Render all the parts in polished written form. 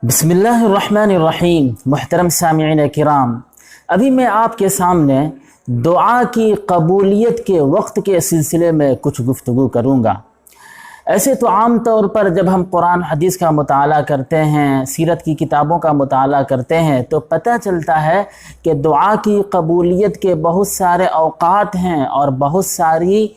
بسم اللہ الرحمن الرحیم۔ محترم سامعین کرام، ابھی میں آپ کے سامنے دعا کی قبولیت کے وقت کے سلسلے میں کچھ گفتگو کروں گا۔ ایسے تو عام طور پر جب ہم قرآن حدیث کا مطالعہ کرتے ہیں، سیرت کی کتابوں کا مطالعہ کرتے ہیں تو پتہ چلتا ہے کہ دعا کی قبولیت کے بہت سارے اوقات ہیں اور بہت ساری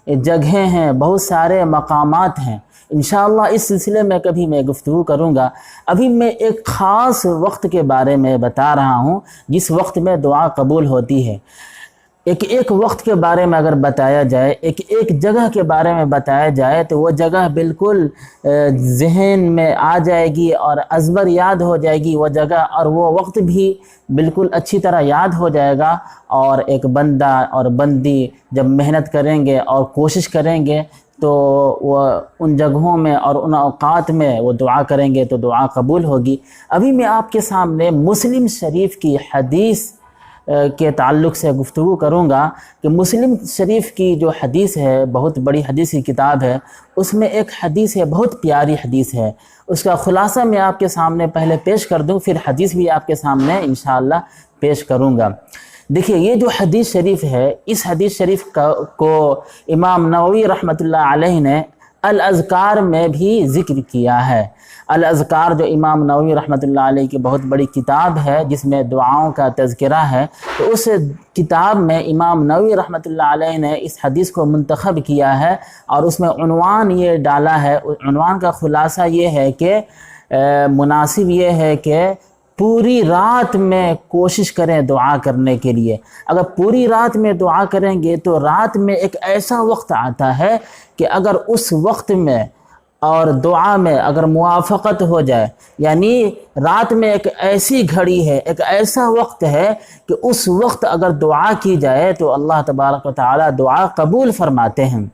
جگہیں ہیں، بہت سارے مقامات ہیں۔ انشاءاللہ اس سلسلے میں کبھی میں گفتگو کروں گا۔ ابھی میں ایک خاص وقت کے بارے میں بتا رہا ہوں جس وقت میں دعا قبول ہوتی ہے۔ ایک وقت کے بارے میں اگر بتایا جائے، ایک جگہ کے بارے میں بتایا جائے تو وہ جگہ بالکل ذہن میں آ جائے گی اور ازبر یاد ہو جائے گی وہ جگہ، اور وہ وقت بھی بالکل اچھی طرح یاد ہو جائے گا۔ اور ایک بندہ اور بندی جب محنت کریں گے اور کوشش کریں گے تو وہ ان جگہوں میں اور ان اوقات میں وہ دعا کریں گے تو دعا قبول ہوگی۔ ابھی میں آپ کے سامنے مسلم شریف کی حدیث کے تعلق سے گفتگو کروں گا کہ مسلم شریف کی جو حدیث ہے، بہت بڑی حدیث کی کتاب ہے، اس میں ایک حدیث ہے، بہت پیاری حدیث ہے۔ اس کا خلاصہ میں آپ کے سامنے پہلے پیش کر دوں، پھر حدیث بھی آپ کے سامنے انشاءاللہ پیش کروں گا۔ دیکھیے، یہ جو حدیث شریف ہے، اس حدیث شریف کو امام نووی رحمۃ اللہ علیہ نے الاذکار میں بھی ذکر کیا ہے۔ الاذکار جو امام نووی رحمۃ اللہ علیہ کی بہت بڑی کتاب ہے جس میں دعاؤں کا تذکرہ ہے، تو اس کتاب میں امام نووی رحمۃ اللہ علیہ نے اس حدیث کو منتخب کیا ہے اور اس میں عنوان یہ ڈالا ہے۔ عنوان کا خلاصہ یہ ہے کہ مناسب یہ ہے کہ پوری رات میں کوشش کریں دعا کرنے کے لیے۔ اگر پوری رات میں دعا کریں گے تو رات میں ایک ایسا وقت آتا ہے کہ اگر اس وقت میں اور دعا میں اگر موافقت ہو جائے، یعنی رات میں ایک ایسی گھڑی ہے، ایک ایسا وقت ہے کہ اس وقت اگر دعا کی جائے تو اللہ تبارک و تعالی دعا قبول فرماتے ہیں۔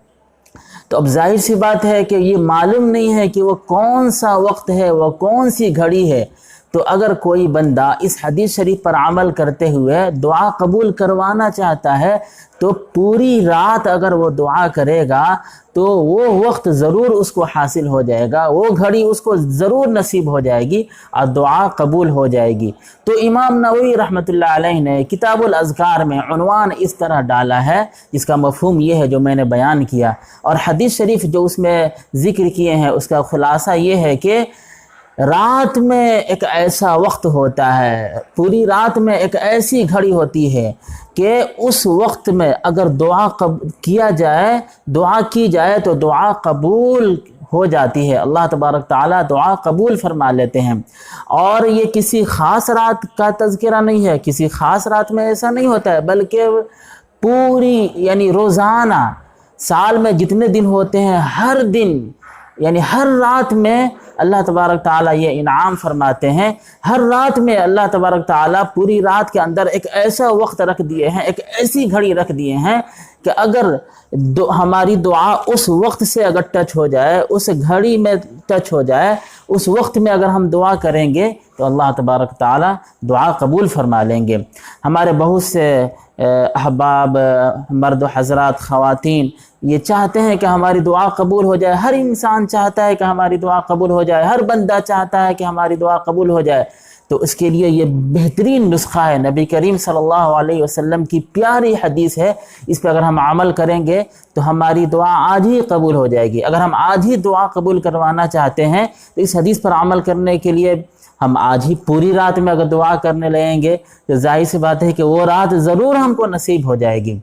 تو اب ظاہر سی بات ہے کہ یہ معلوم نہیں ہے کہ وہ کون سا وقت ہے، وہ کون سی گھڑی ہے۔ تو اگر کوئی بندہ اس حدیث شریف پر عمل کرتے ہوئے دعا قبول کروانا چاہتا ہے تو پوری رات اگر وہ دعا کرے گا تو وہ وقت ضرور اس کو حاصل ہو جائے گا، وہ گھڑی اس کو ضرور نصیب ہو جائے گی اور دعا قبول ہو جائے گی۔ تو امام نووی رحمۃ اللہ علیہ نے کتاب الاذکار میں عنوان اس طرح ڈالا ہے، جس کا مفہوم یہ ہے جو میں نے بیان کیا، اور حدیث شریف جو اس میں ذکر کیے ہیں اس کا خلاصہ یہ ہے کہ رات میں ایک ایسا وقت ہوتا ہے، پوری رات میں ایک ایسی گھڑی ہوتی ہے کہ اس وقت میں اگر دعا کیا جائے، دعا کی جائے تو دعا قبول ہو جاتی ہے، اللہ تبارک تعالیٰ دعا قبول فرما لیتے ہیں۔ اور یہ کسی خاص رات کا تذکرہ نہیں ہے، کسی خاص رات میں ایسا نہیں ہوتا ہے، بلکہ پوری یعنی روزانہ سال میں جتنے دن ہوتے ہیں ہر دن، یعنی ہر رات میں اللہ تبارک تعالیٰ یہ انعام فرماتے ہیں۔ ہر رات میں اللہ تبارک تعالیٰ پوری رات کے اندر ایک ایسا وقت رکھ دیے ہیں، ایک ایسی گھڑی رکھ دیے ہیں کہ اگر ہماری دعا اس وقت سے اگر ٹچ ہو جائے، اس گھڑی میں ٹچ ہو جائے، اس وقت میں اگر ہم دعا کریں گے تو اللہ تبارک تعالیٰ دعا قبول فرما لیں گے۔ ہمارے بہت سے احباب، مرد و حضرات، خواتین یہ چاہتے ہیں کہ ہماری دعا قبول ہو جائے، ہر انسان چاہتا ہے کہ ہماری دعا قبول ہو جائے، ہر بندہ چاہتا ہے کہ ہماری دعا قبول ہو جائے۔ تو اس کے لیے یہ بہترین نسخہ ہے، نبی کریم صلی اللہ علیہ وسلم کی پیاری حدیث ہے، اس پہ اگر ہم عمل کریں گے تو ہماری دعا آج ہی قبول ہو جائے گی۔ اگر ہم آج ہی دعا قبول کروانا چاہتے ہیں تو اس حدیث پر عمل کرنے کے لیے ہم آج ہی پوری رات میں اگر دعا کرنے لگیں گے تو ظاہر سی بات ہے کہ وہ رات ضرور ہم کو نصیب ہو جائے گی۔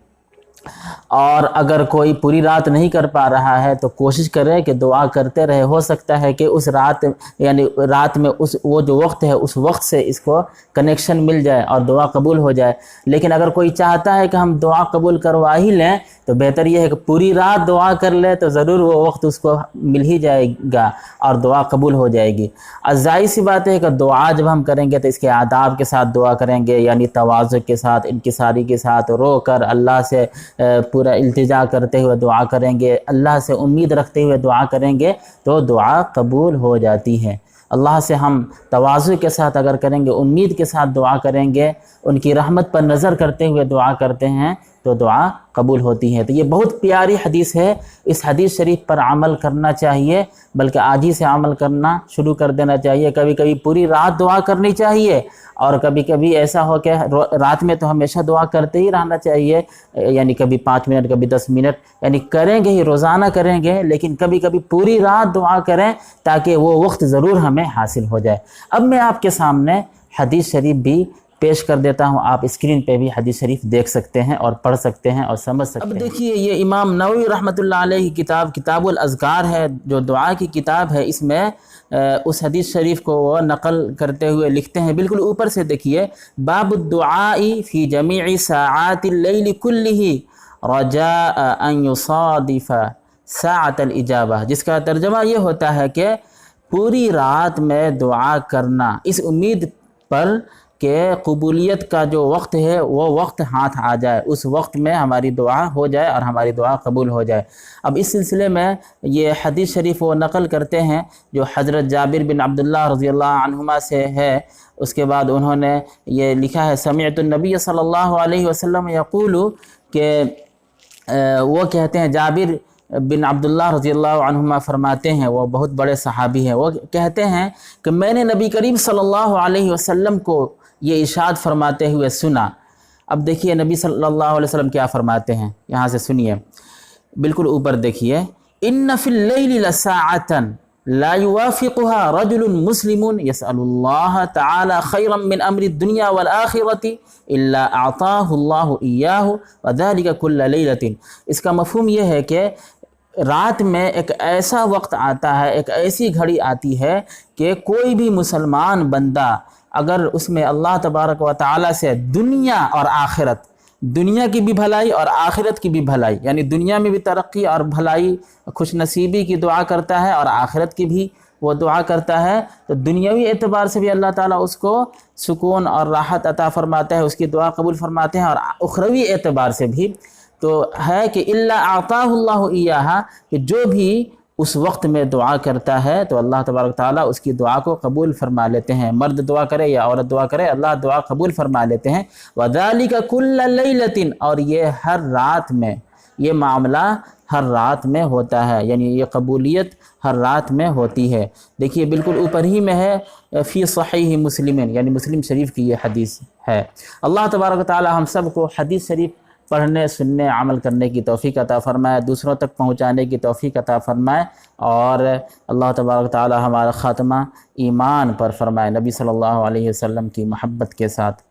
اور اگر کوئی پوری رات نہیں کر پا رہا ہے تو کوشش کرے کہ دعا کرتے رہے، ہو سکتا ہے کہ اس رات یعنی رات میں وہ جو وقت ہے اس وقت سے اس کو کنیکشن مل جائے اور دعا قبول ہو جائے۔ لیکن اگر کوئی چاہتا ہے کہ ہم دعا قبول کروا ہی لیں تو بہتر یہ ہے کہ پوری رات دعا کر لے تو ضرور وہ وقت اس کو مل ہی جائے گا اور دعا قبول ہو جائے گی۔ ظاہر سی بات ہے کہ دعا جب ہم کریں گے تو اس کے آداب کے ساتھ دعا کریں گے، یعنی تواضع کے ساتھ، انکساری کے ساتھ، رو کر اللہ سے پورا التجا کرتے ہوئے دعا کریں گے، اللہ سے امید رکھتے ہوئے دعا کریں گے تو دعا قبول ہو جاتی ہے۔ اللہ سے ہم تواضع کے ساتھ اگر کریں گے، امید کے ساتھ دعا کریں گے، ان کی رحمت پر نظر کرتے ہوئے دعا کرتے ہیں تو دعا قبول ہوتی ہے۔ تو یہ بہت پیاری حدیث ہے، اس حدیث شریف پر عمل کرنا چاہیے، بلکہ آج ہی سے عمل کرنا شروع کر دینا چاہیے۔ کبھی کبھی پوری رات دعا کرنی چاہیے، اور کبھی کبھی ایسا ہو کہ رات میں تو ہمیشہ دعا کرتے ہی رہنا چاہیے، یعنی کبھی 5 منٹ، کبھی 10 منٹ، یعنی کریں گے ہی، روزانہ کریں گے، لیکن کبھی کبھی پوری رات دعا کریں تاکہ وہ وقت ضرور ہمیں حاصل ہو جائے۔ اب میں آپ کے سامنے حدیث شریف بھی پیش کر دیتا ہوں، آپ اسکرین پہ بھی حدیث شریف دیکھ سکتے ہیں اور پڑھ سکتے ہیں اور سمجھ سکتے ہیں۔ اب دیکھیے، یہ امام نووی رحمۃ اللہ علیہ کی کتاب الاذکار ہے، جو دعا کی کتاب ہے، اس میں اس حدیث شریف کو وہ نقل کرتے ہوئے لکھتے ہیں، بالکل اوپر سے دیکھیے، باب الدعاء فی جمیع ساعات اللیل کلہ رجاء ان یصادف ساعۃ الاجابہ، جس کا ترجمہ یہ ہوتا ہے کہ پوری رات میں دعا کرنا اس امید پر کہ قبولیت کا جو وقت ہے وہ وقت ہاتھ آ جائے، اس وقت میں ہماری دعا ہو جائے اور ہماری دعا قبول ہو جائے۔ اب اس سلسلے میں یہ حدیث شریف وہ نقل کرتے ہیں جو حضرت جابر بن عبداللہ رضی اللہ عنہما سے ہے۔ اس کے بعد انہوں نے یہ لکھا ہے، سمعت النبی صلی اللہ علیہ وسلم یقول، کہ وہ کہتے ہیں، جابر بن عبداللہ رضی اللہ عنہما فرماتے ہیں، وہ بہت بڑے صحابی ہیں، وہ کہتے ہیں کہ میں نے نبی کریم صلی اللہ علیہ وسلم کو یہ ارشاد فرماتے ہوئے سنا۔ اب دیکھیے نبی صلی اللہ علیہ وسلم کیا فرماتے ہیں، یہاں سے سنیے، بالکل اوپر دیکھیے، ان فی اللیل لساعۃ لا یوافقها رجل مسلم یسأل اللہ تعالی خیرا من امر الدنیا والآخرۃ الا اعطاہ اللہ ایاہ وذلک کل لیلۃ۔ اس کا مفہوم یہ ہے کہ رات میں ایک ایسا وقت آتا ہے، ایک ایسی گھڑی آتی ہے کہ کوئی بھی مسلمان بندہ اگر اس میں اللہ تبارک و تعالی سے دنیا اور آخرت، دنیا کی بھی بھلائی اور آخرت کی بھی بھلائی، یعنی دنیا میں بھی ترقی اور بھلائی، خوش نصیبی کی دعا کرتا ہے اور آخرت کی بھی وہ دعا کرتا ہے، تو دنیاوی اعتبار سے بھی اللہ تعالیٰ اس کو سکون اور راحت عطا فرماتا ہے، اس کی دعا قبول فرماتے ہیں، اور اخروی اعتبار سے بھی تو ہے کہ الا اعطاہ اللہ ایاہا، کہ جو بھی اس وقت میں دعا کرتا ہے تو اللہ تبارک تعالیٰ اس کی دعا کو قبول فرما لیتے ہیں، مرد دعا کرے یا عورت دعا کرے، اللہ دعا قبول فرما لیتے ہیں۔ وَذَلِكَ كُلَّ لَيْلَةٍ، اور یہ ہر رات میں، یہ معاملہ ہر رات میں ہوتا ہے، یعنی یہ قبولیت ہر رات میں ہوتی ہے۔ دیکھیے بالکل اوپر ہی میں ہے، فی صحیح مسلم، یعنی مسلم شریف کی یہ حدیث ہے۔ اللہ تبارک تعالیٰ ہم سب کو حدیث شریف پڑھنے، سننے، عمل کرنے کی توفیق عطا فرمائے، دوسروں تک پہنچانے کی توفیق عطا فرمائے، اور اللہ تبارک تعالی ہمارا خاتمہ ایمان پر فرمائے، نبی صلی اللہ علیہ وسلم کی محبت کے ساتھ۔